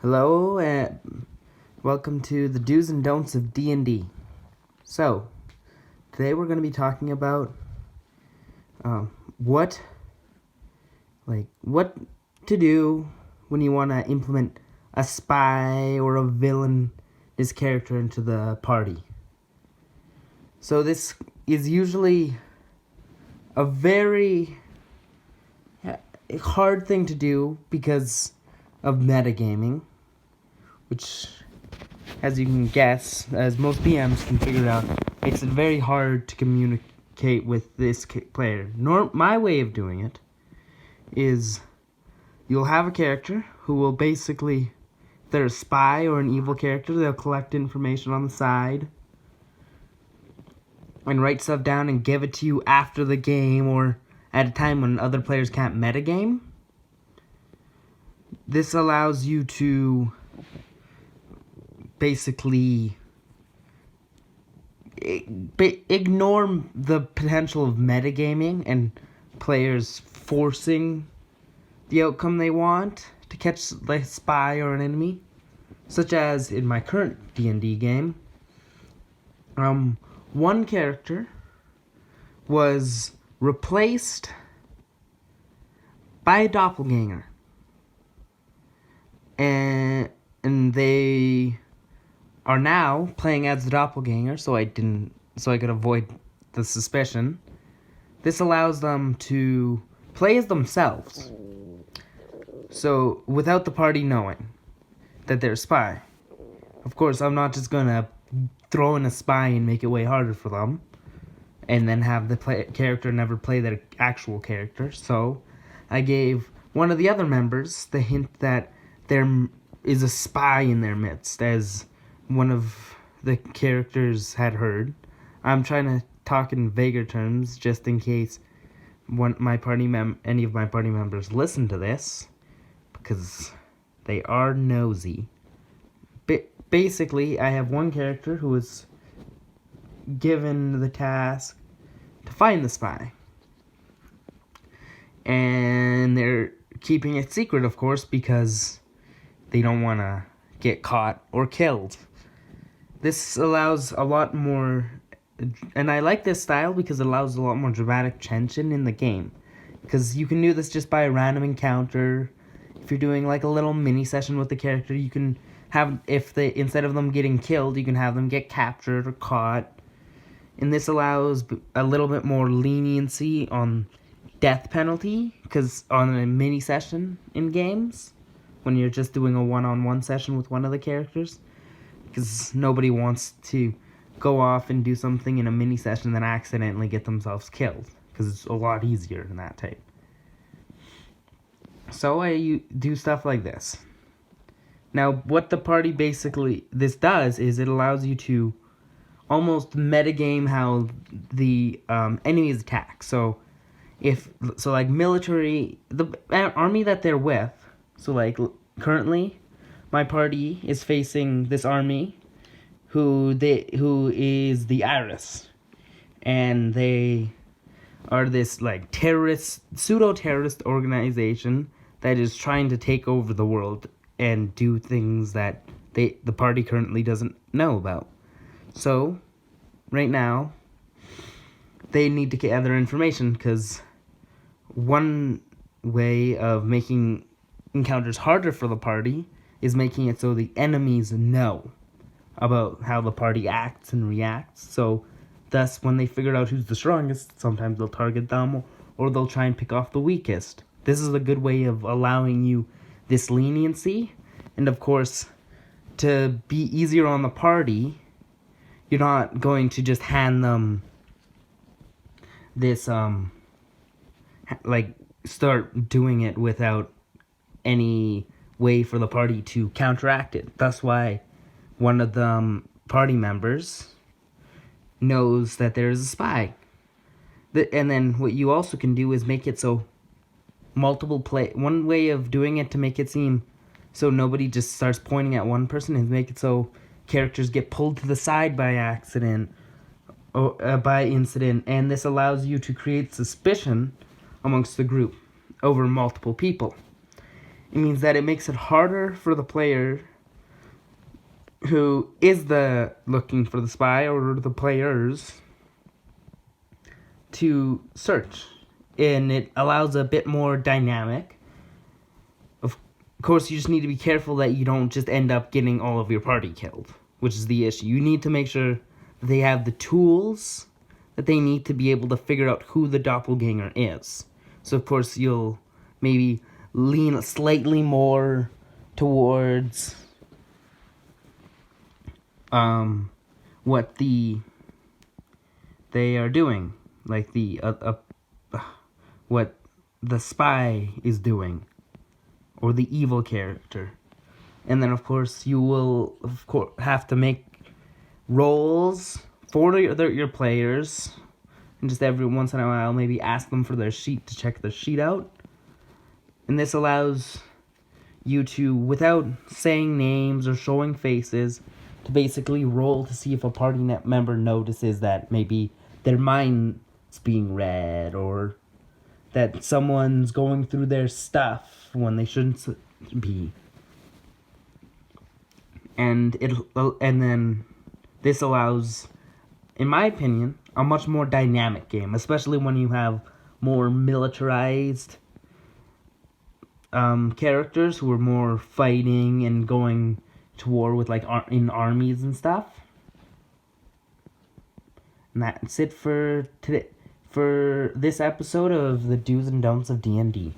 Hello, and welcome to the do's and don'ts of D&D. So, today we're going to be talking about what to do when you want to implement a spy or a villainous character into the party. So this is usually a very hard thing to do because of metagaming, which, as you can guess, as most PMs can figure out, makes it very hard to communicate with this player. My way of doing it is you'll have a character who will basically, if they're a spy or an evil character, they'll collect information on the side and write stuff down and give it to you after the game or at a time when other players can't metagame. This allows you to basically ignore the potential of metagaming and players forcing the outcome they want to catch a spy or an enemy, such as in my current D&D game. One character was replaced by a doppelganger, and they are now playing as the doppelganger, so I could avoid the suspicion. This allows them to play as themselves, so without the party knowing that they're a spy. Of course, I'm not just gonna throw in a spy and make it way harder for them, and then have the character never play their actual character. So I gave one of the other members the hint that there is a spy in their midst, as one of the characters had heard. I'm trying to talk in vaguer terms just in case any of my party members listen to this, because they are nosy. Basically, I have one character who is given the task to find the spy, and they're keeping it secret, of course, because they don't want to get caught or killed. This allows a lot more, and I like this style because it allows a lot more dramatic tension in the game, because you can do this just by a random encounter. If you're doing like a little mini session with the character, you can have, instead of them getting killed, you can have them get captured or caught. And this allows a little bit more leniency on death penalty, because on a mini session in games, when you're just doing a one-on-one session with one of the characters, because nobody wants to go off and do something in a mini session and then accidentally get themselves killed, because it's a lot easier in that type. So I do stuff like this. Now, what the party this does is it allows you to almost metagame how the enemies attack. So like military, the army that they're with. So like currently, my party is facing this army, who is the Iris, and they are this like pseudo-terrorist organization that is trying to take over the world and do things that the party currently doesn't know about. So, right now, they need to gather information, because one way of making encounters harder for the party is making it so the enemies know about how the party acts and reacts. So, thus, when they figure out who's the strongest, sometimes they'll target them, or they'll try and pick off the weakest. This is a good way of allowing you this leniency, and of course, to be easier on the party, you're not going to just hand them this, start doing it without any way for the party to counteract it. That's why one of the party members knows that there is a spy. And then what you also can do is make it so one way of doing it to make it seem so nobody just starts pointing at one person is make it so characters get pulled to the side by accident or by incident, and this allows you to create suspicion amongst the group over multiple people. It means that it makes it harder for the player who is looking for the spy, or the players, to search. And it allows a bit more dynamic. Of course, you just need to be careful that you don't just end up getting all of your party killed, which is the issue. You need to make sure that they have the tools that they need to be able to figure out who the doppelganger is. So, of course, you'll maybe lean slightly more towards what they are doing, like what the spy is doing, or the evil character. And then, of course, you will have to make rolls for your players, and just every once in a while maybe ask them for their sheet to check their sheet out. And this allows you to, without saying names or showing faces, to basically roll to see if a party member notices that maybe their mind's being read, or that someone's going through their stuff when they shouldn't be. And then this allows, in my opinion, a much more dynamic game, especially when you have more militarized characters who are more fighting and going to war with, like, in armies and stuff. And that's it for today, for this episode of the do's and don'ts of D&D.